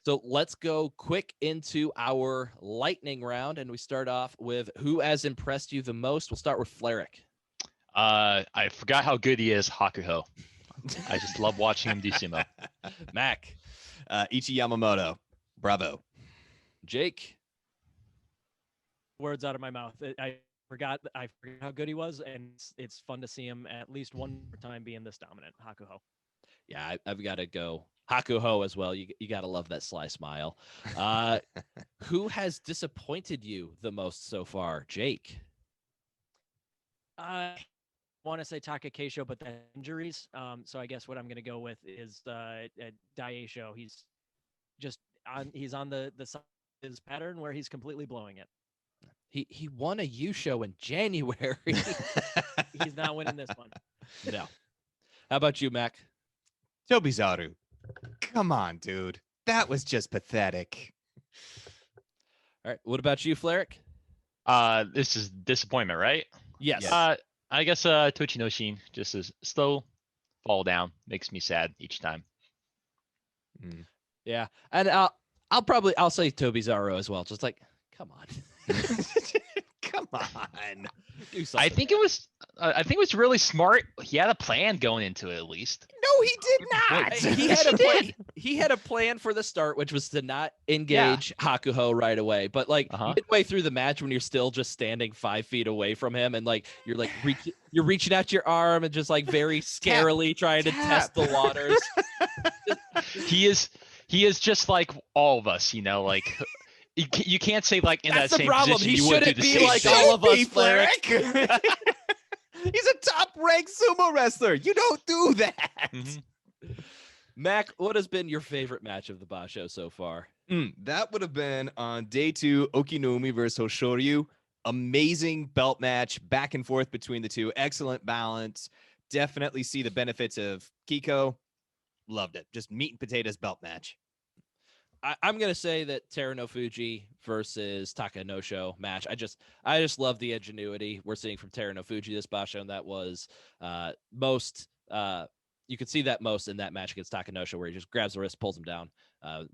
So let's go quick into our lightning round, and we start off with who has impressed you the most. We'll start with Fleric. I forgot how good he is, Hakuho. I just love watching him do sumo. Mac. Ichi Yamamoto. Bravo. Jake. Words out of my mouth. I forgot how good he was, and it's fun to see him at least one more time being this dominant. Hakuho. Yeah, I've got to go Hakuho as well. You got to love that sly smile. Who has disappointed you the most so far? Jake. I want to say Takakeisho, but the injuries. So I guess what I'm going to go with is Daisho. He's on the side of his pattern where he's completely blowing it. He won a U show in January. He's not winning this one. No. How about you, Mac? Tobizaru. Come on, dude. That was just pathetic. All right. What about you, Fleric? This is disappointment, right? Yes. I guess Tochinoshin just a slow fall down makes me sad each time. Yeah. And I'll say Tobizaru as well. Just like, come on. Come on. Do something. I think it was really smart. He had a plan going into it, at least. No, he did not. He had a plan. He had a plan for the start, which was to not engage Hakuho right away. But like midway through the match, when you're still just standing 5 feet away from him, and like you're reaching out your arm and just like very scarily trying to test the waters. He is just like all of us, like. You can't say like in That's that the same problem. position He you would do shouldn't the be same like thing. all of us, Fleric. He's a top-ranked sumo wrestler. You don't do that. Mac, what has been your favorite match of the basho so far? That would have been on day 2, Okinumi versus Hoshoryu. Amazing belt match, back and forth between the two. Excellent balance. Definitely see the benefits of Kiko. Loved it. Just meat and potatoes belt match. I'm gonna say that Teruno Fuji versus Takanosho match. I just love the ingenuity we're seeing from Teruno Fuji this basho, and that was most you could see that most in that match against Takanosho, where he just grabs the wrist, pulls him down.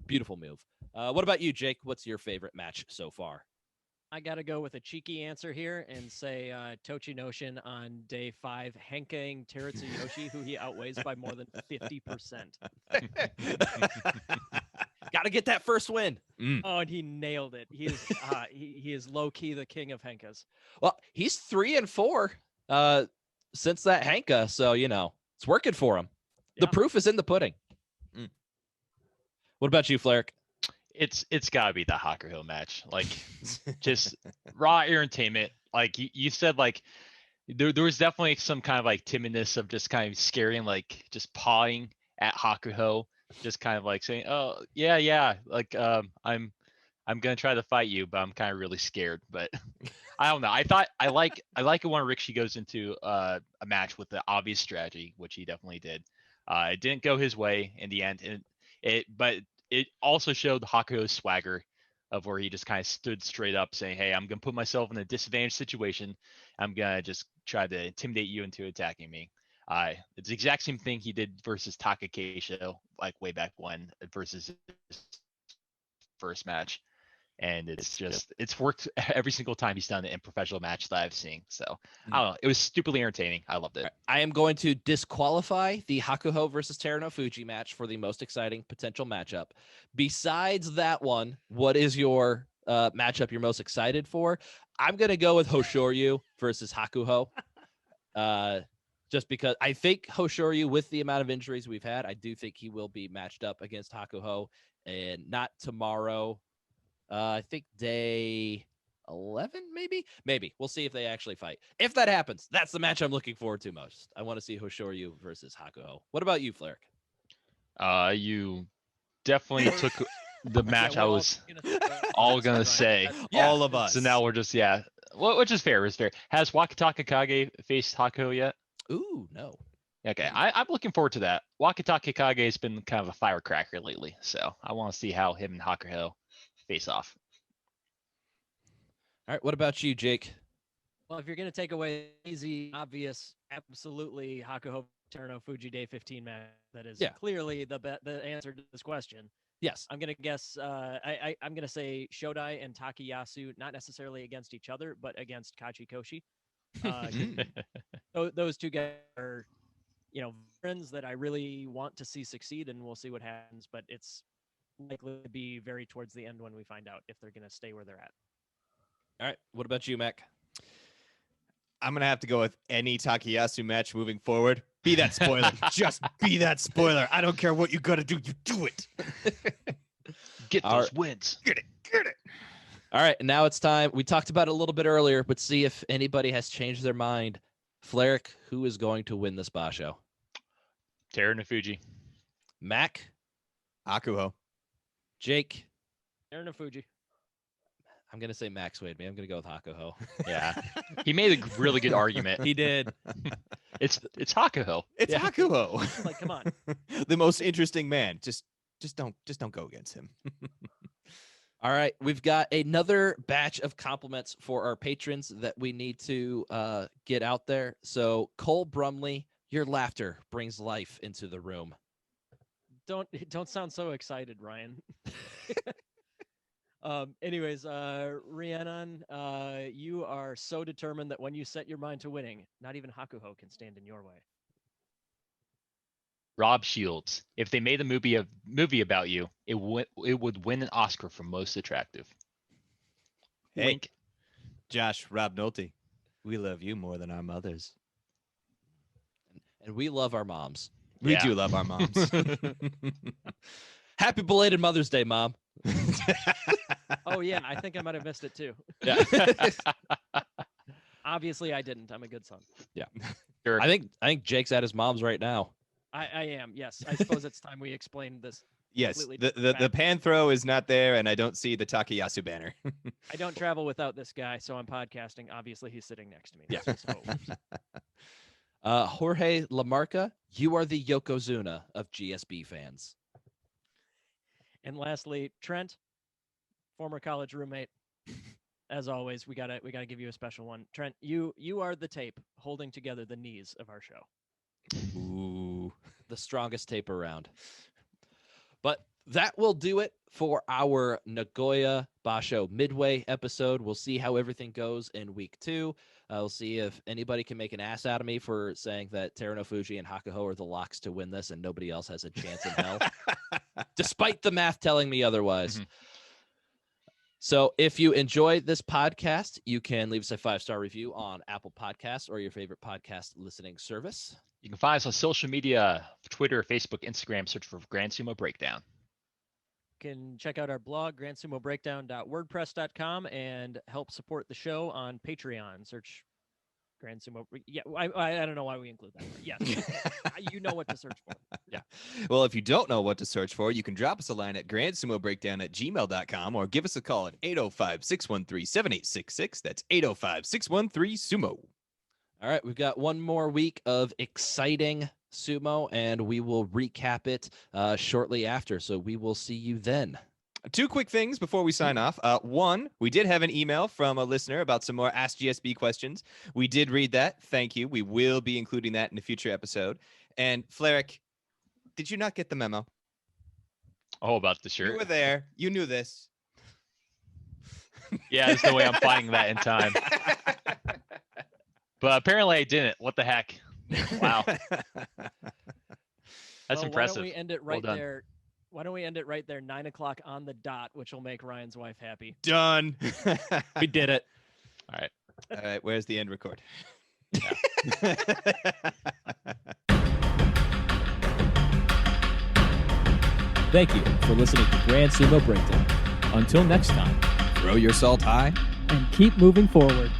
Beautiful move. What about you, Jake? What's your favorite match so far? I got to go with a cheeky answer here and say Tochinoshin on day 5, henkeing Teritsuyoshi, who he outweighs by more than 50%. Got to get that first win. Oh, and he nailed it. He is he is low key the king of henkas. Well, he's 3-4 since that henka, so it's working for him. The proof is in the pudding. What about you, Fleric? It's gotta be the Hakuho match. Like, just raw entertainment. Like you said, like there was definitely some kind of like timidness of just kind of scaring, like just pawing at Hakuho, just kind of like saying, "Oh yeah, like I'm gonna try to fight you, but I'm kind of really scared." But I don't know. I like it when Rikishi goes into a match with the obvious strategy, which he definitely did. It didn't go his way in the end, and but it also showed Hakuho's swagger of where he just kind of stood straight up saying, "Hey, I'm going to put myself in a disadvantaged situation. I'm going to just try to intimidate you into attacking me." It's the exact same thing he did versus Takakeisho, like way back when, versus his first match. And it's worked every single time he's done it in professional match that I've seen. So I don't know. It was stupidly entertaining. I loved it. I am going to disqualify the Hakuho versus Teruno Fuji match for the most exciting potential matchup. Besides that one, what is your matchup you're most excited for? I'm going to go with Hoshoryu versus Hakuho. Just because I think Hoshoryu, with the amount of injuries we've had, I do think he will be matched up against Hakuho, and not tomorrow. I think day 11, maybe. We'll see if they actually fight. If that happens, that's the match I'm looking forward to most. I want to see Hoshoryu versus Hakuho. What about you, Fleric? You definitely took the match Yeah, I we're all was gonna say all that's gonna fine. say. Yeah, All of us. So now we're just which is fair. Is fair. Has Wakataka Kage faced Hakoho yet? Ooh, no. Okay, I'm looking forward to that. Wakataka Kage has been kind of a firecracker lately, so I want to see how him and Hakoho face off. All right, what about you, Jake? Well, if you're gonna take away easy, obvious, absolutely Hakoho Terno Fuji Day 15 match, that is Yeah. clearly the answer to this question. Yes. I'm gonna guess. I'm gonna say Shoudai and Takayasu, not necessarily against each other, but against Kachi Koshi. Those two guys are, friends that I really want to see succeed, and we'll see what happens. But it's likely to be very towards the end when we find out if they're gonna stay where they're at. All right, what about you, Mac? I'm going to have to go with any Takayasu match moving forward. Be that spoiler. Just be that spoiler. I don't care what you got to do. You do it. Get All those wins. Get it. Get it. All right, now it's time. We talked about it a little bit earlier, but see if anybody has changed their mind. Fleric, who is going to win this basho? Teruno Fuji. Mac, Hakuho. Jake. Terno Fuji. I'm going to say Mac swayed me. I'm going to go with Hakoho. Yeah, he made a really good argument. He did. It's Hakoho. It's Yeah. Hakuho. Like, come on. The most interesting man. Just don't go against him. All right, we've got another batch of compliments for our patrons that we need to get out there. So, Cole Brumley, your laughter brings life into the room. Don't sound so excited, Ryan. Anyways, Rhiannon, you are so determined that when you set your mind to winning, not even Hakuho can stand in your way. Rob Shields. If they made a movie about you, it would win an Oscar for most attractive. Hey. Wink. Josh, Rob Nolte. We love you more than our mothers. And we love our moms. We Yeah. do love our moms. Happy belated Mother's Day, Mom. Oh yeah, I think I might have missed it too. Yeah. Obviously, I didn't. I'm a good son. Sure. I think Jake's at his mom's right now. I am. Yes. I suppose it's time we explain this. Yes, Completely the different pan throw is not there, and I don't see the Takayasu banner. I don't travel without this guy, so I'm podcasting. Obviously, he's sitting next to me. Yeah. So, Jorge Lamarca, you are the Yokozuna of GSB fans. and lastly, Trent, former college roommate. As always, we gotta give you a special one. Trent, you are the tape holding together the knees of our show. Ooh, the strongest tape around. But that will do it for our Nagoya Basho Midway episode. We'll see how everything goes in week 2. We'll see if anybody can make an ass out of me for saying that Teruno Fuji and Hakoho are the locks to win this and nobody else has a chance in hell, despite the math telling me otherwise. Mhm. So if you enjoyed this podcast, you can leave us a 5-star review on Apple Podcasts or your favorite podcast listening service. You can find us on social media, Twitter, Facebook, Instagram. Search for Grand Sumo Breakdown. You can check out our blog, grandsumo-breakdown.wordpress.com, and help support the show on Patreon. Search Grand Sumo. Yeah, I don't know why we include that. Yes, you know what to search for. Well, if you don't know what to search for, you can drop us a line at grandsumobreakdown@gmail.com or give us a call at 805-613-7866. That's 805-613-SUMO. All right, we've got one more week of exciting sumo, and we will recap it shortly after. So we will see you then. 2 quick things before we sign off. One, we did have an email from a listener about some more Ask GSB questions. We did read that. Thank you. We will be including that in a future episode. And Fleric, did you not get the memo? Oh, about the You shirt. were there. You knew this. Yeah, there's no way I'm finding that in time. But apparently I didn't. What the heck? Wow. That's Well, impressive. Why don't we end it Well right done. there? Why don't we end it right there, 9:00 on the dot, which will make Ryan's wife happy. Done. We did it. All right. All right, where's the end record? Thank you for listening to Grand Sumo Breakdown. Until next time, Throw your salt high. and keep moving forward.